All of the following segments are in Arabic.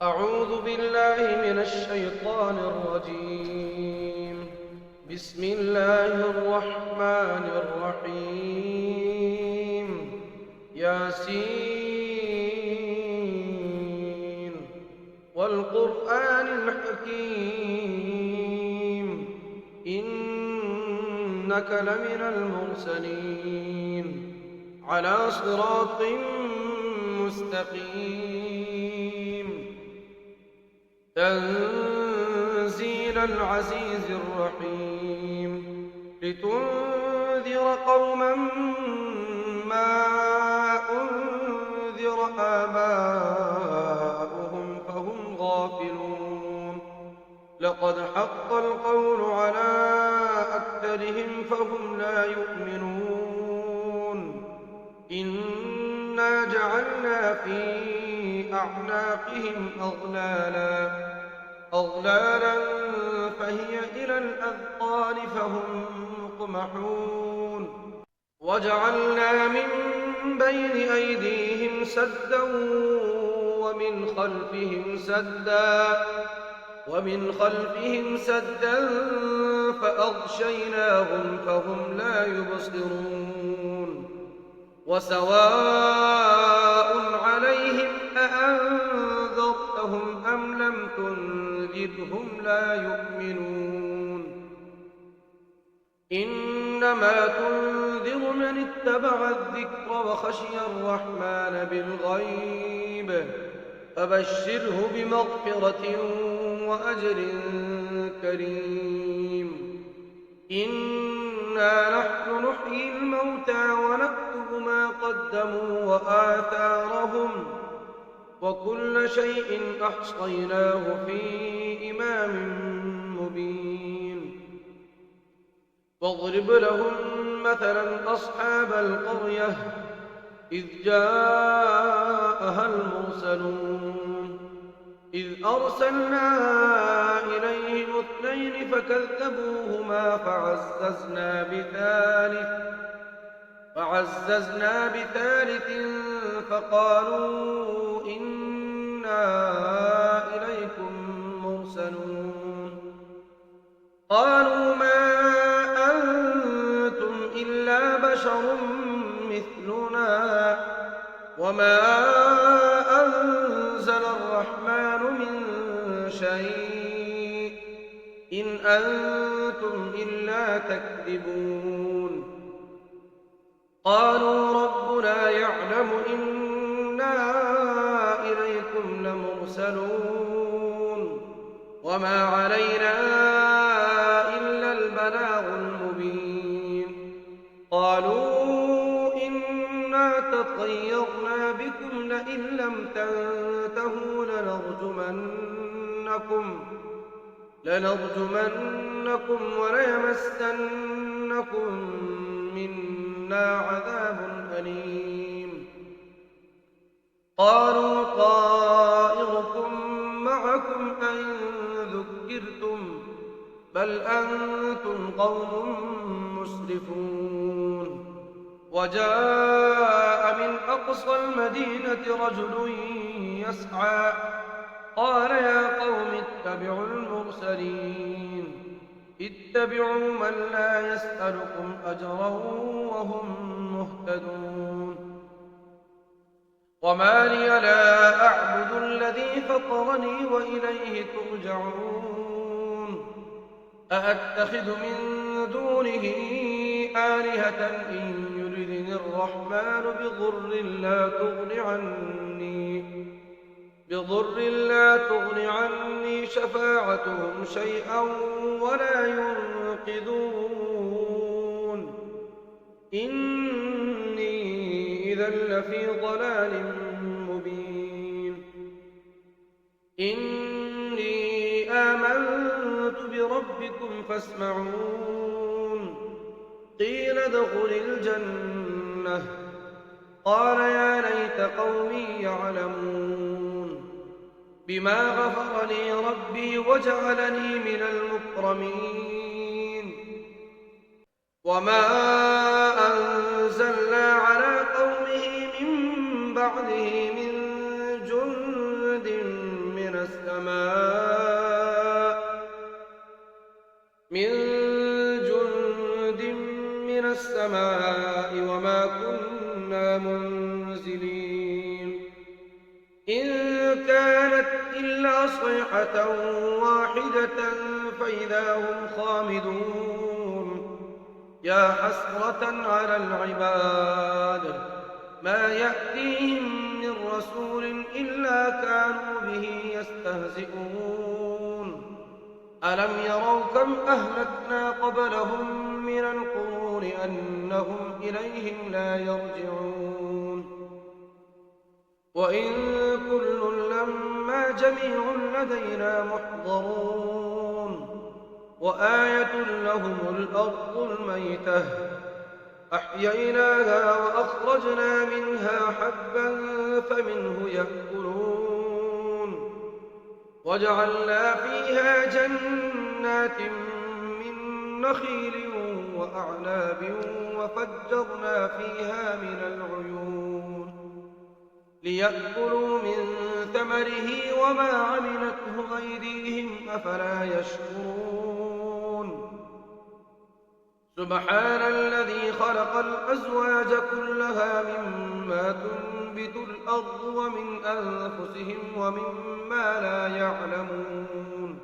أعوذ بالله من الشيطان الرجيم. بسم الله الرحمن الرحيم. ياسين والقرآن الحكيم إنك لمن المرسلين على صراط مستقيم تنزيل العزيز الرحيم لتنذر قوما ما أنذر آباؤهم فهم غافلون لقد حق القول على أكثرهم فهم لا يؤمنون إنا جعلنا في أعناقهم أغلالا فهي إلى الأذقان فهم مقمحون وجعلنا من بين أيديهم سدا ومن خلفهم سدا فأغشيناهم فهم لا يبصرون وسواء عليهم أأنذرتهم أم لم تنذرهم لا يؤمنون إنما تنذر من اتبع الذكر وخشي الرحمن بالغيب فبشره بمغفرة وأجر كريم إنا نحن نحيي الموتى ونكتب ما قدموا وآثارهم وكل شيء أحصيناه في إمام مبين واضرب لهم مثلا أصحاب القرية إذ جاءها المرسلون إذ أرسلنا إليهم اثنين فكذبوهما فعززنا بثالث فقالوا إنا إليكم مرسلون قالوا ما أنتم إلا بشر مثلنا وما أنزل الرحمن من شيء إن أنتم إلا تكذبون قالوا ربنا يعلم إنا إليكم لمرسلون وما علينا إلا البلاغ المبين قالوا إنا تطيرنا بكم لئن لم تنتهوا لنرجمنكم وليمسنكم منا عذاب أليم قالوا طائركم معكم أئن ذكرتم بل أنتم قوم مسرفون وجاء من أقصى المدينة رجل يسعى قال يا قوم اتبعوا المرسلين اتبعوا من لا يسألكم أجرا وهم مهتدون وما لي لا أعبد الذي فطرني وإليه ترجعون أأتخذ من دونه آلهة إن يردني الرحمن بضر لا تغن عني شفاعتهم شيئا ولا ينقذون إني إذا لفي ضلال مبين إني آمنت بربكم فاسمعون قيل ادخل الجنة قال يا ليت قومي يعلمون بما غفر لي ربي وجعلني من المكرمين وما أنزلنا على قومه من بعده من جند من جند من السماء وما كنا منزلين إن كانت إلا صيحة واحدة فإذا هم خامدون يا حسرة على العباد ما يأتيهم من رسول إلا كانوا به يستهزئون ألم يروا كم أهلكنا قبلهم من القرون أنهم إليهم لا يرجعون وإن كل لما جميع لدينا محضرون وآية لهم الأرض الميتة أحييناها وأخرجنا منها حبا فمنه يأكلون وجعلنا فيها جنات من نخيل وأعناب وفجرنا فيها من العيون ليأكلوا من ثمره وما عملته أيديهم أفلا يشكرون سبحان الذي خلق الأزواج كلها مما تنبت الأرض ومن أنفسهم ومما لا يعلمون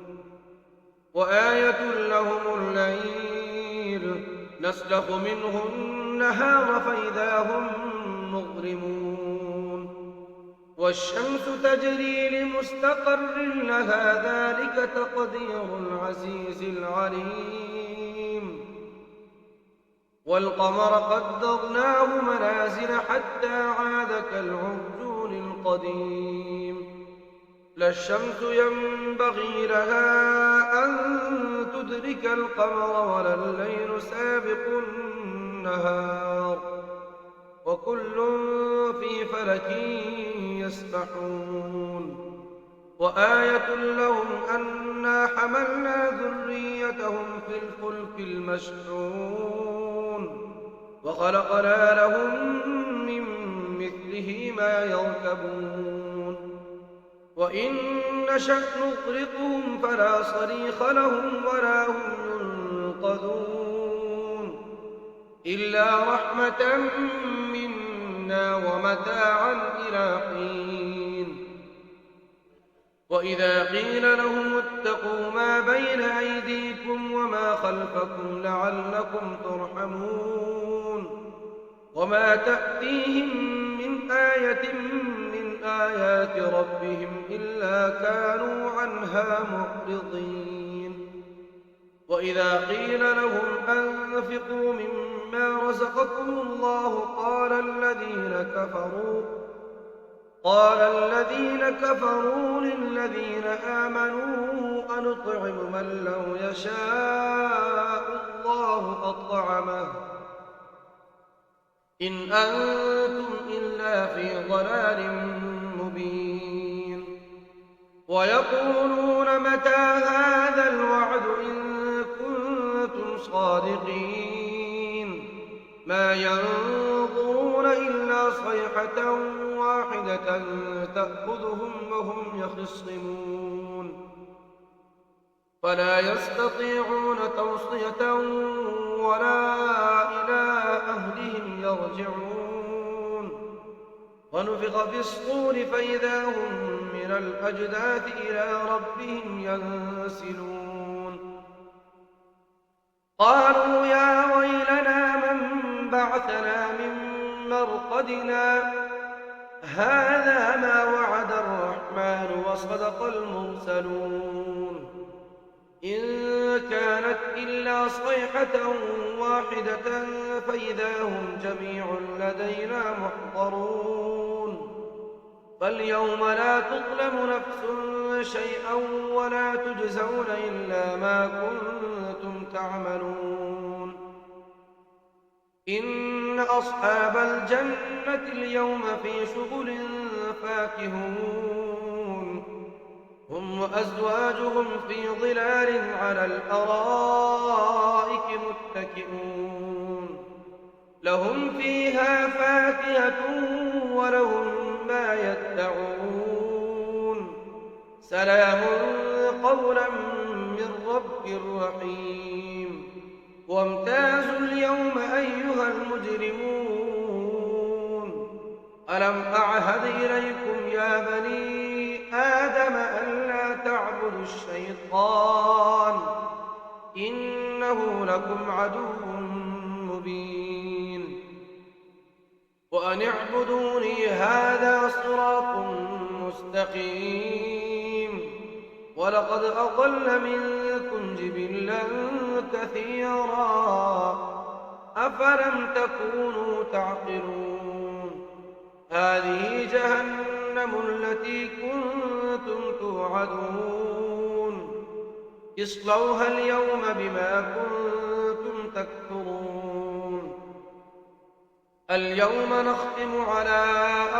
وآية لهم الليل نسلخ منه النهار فإذا هم مظلمون والشمس تجري لمستقر لها ذلك تقدير العزيز العليم والقمر قدرناه منازل حتى عاد كالعرجون القديم لا الشمس ينبغي لها أن تدرك القمر ولا الليل سابق النهار وكل في فلك يسبحون وآية لهم أنا حملنا ذريتهم في الفلك المشحون وخلقنا لهم من مثله ما يركبون وإن نشأ نغرقهم فلا صريخ لهم ولا هم ينقذون إلا رحمة منا ومتاعا إلى حين وإذا قيل لهم اتقوا ما بين أيديكم وما خلفكم لعلكم ترحمون وما تأتيهم من آية من آيات ربهم إلا كانوا عنها معرضين وإذا قيل لهم أنفقوا مما رزقكم الله قال الذين كفروا للذين آمنوا أنطعم من لو يشاء الله أطعمه إن أنتم إلا في ضلال مبين ويقولون متى هذا الوعد إن كنتم صادقين ما ينظرون إلا صيحة واحدة تأخذهم وهم يخصمون فلا يستطيعون توصية ولا إلى أهلهم يرجعون ونفخ في الصور فإذا هم من الأجداث إلى ربهم ينسلون قالوا يا ويلنا من بعثنا من مرقدنا هذا ما وعد الرحمن وصدق المرسلون إن كانت إلا صيحة واحدة فإذا هم جميع لدينا محضرون فاليوم لا تظلم نفس شيئا ولا تجزون إلا ما كنتم تعملون إن أصحاب الجنة اليوم في شغل فاكهون هم وأزواجهم في ظلال على الأرائك متكئون لهم فيها فاكهة ولهم ما يدعون سلام قولا من رب رحيم. وامتازوا اليوم أيها المجرمون ألم أعهد إليكم يا بني آدم ألا تعبدوا الشيطان إنه لكم عدو مبين. وأن اعبدوني هذا صراط مستقيم. ولقد أضل منكم جبلا كثيرا أفلم تكونوا تعقلون. هذه جهنم التي كنتم توعدون اصلوها اليوم بما كنتم تكفرون. اليوم نختم على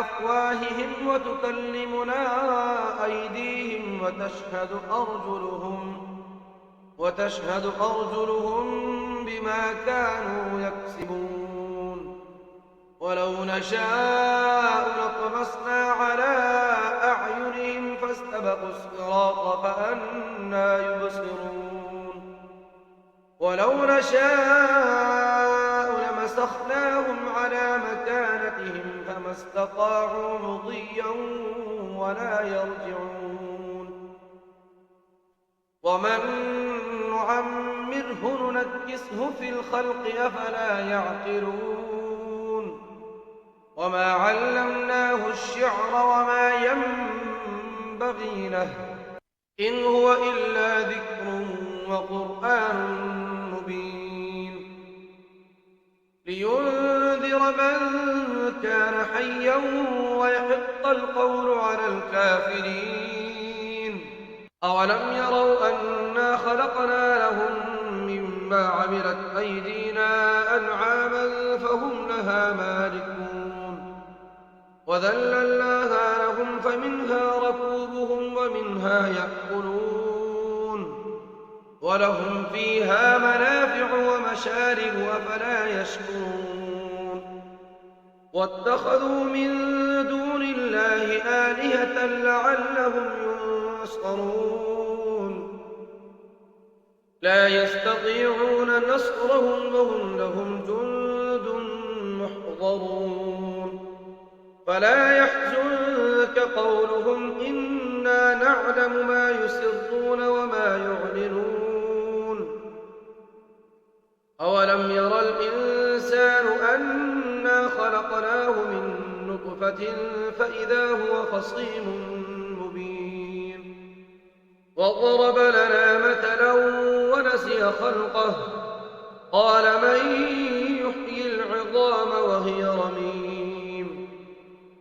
أفواههم وتكلمنا أيديهم وتشهد أرجلهم بما كانوا يكسبون. ولو نشاء لطمسنا على أعينهم فاستبقوا الصراط فأنى يبصرون. ولو نشاء لمسخناهم على مكانتهم فما استطاعوا مضيا ولا يرجعون. ومن نعمره ننكسه في الخلق أفلا يعقلون. وما علمناه الشعر وما ينبغي له إن هو إلا ذكر وقرآن مبين. لينذر من كان حيا ويحق القول على الكافرين. أولم يروا أنا خلقنا لهم مما عملت أيدينا أنعاما فهم لها مالكون. وذللناها لهم فمنها ركوبهم ومنها يأكلون. ولهم فيها منافع ومشارب أفلا يشكرون. واتخذوا من دون الله آلهة لعلهم ينصرون. لا يستطيعون نصرهم وهم لهم جند محضرون. فلا يحزنك قولهم إنا نعلم ما يسرون وما يعلنون. أولم ير الإنسان أنا خلقناه من نطفة فإذا هو خصيم مبين. وضرب لنا مثلا ونسي خلقه قال من يحيي العظام وهي رميم.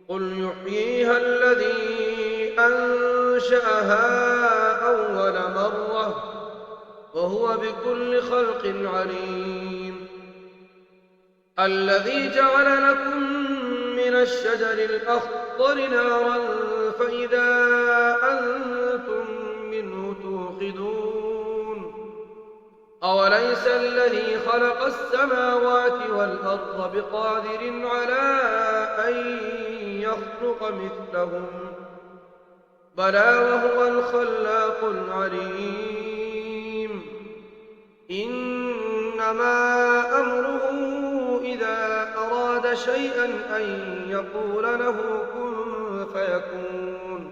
قل يحييها الذي أنشأها أول مرة وهو بكل خلق عليم. الذي جعل لكم من الشجر الأخضر نارا فإذا أنتم منه توقدون. أوليس الذي خلق السماوات والأرض بقادر على أن يخلق مثلهم بلى وهو الخلاق العليم. إنما أمره إذا أراد شيئا أن يقول له كن فيكون.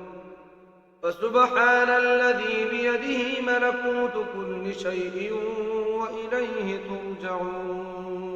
فسبحان الذي بيده ملكوت كل شيء وإليه ترجعون.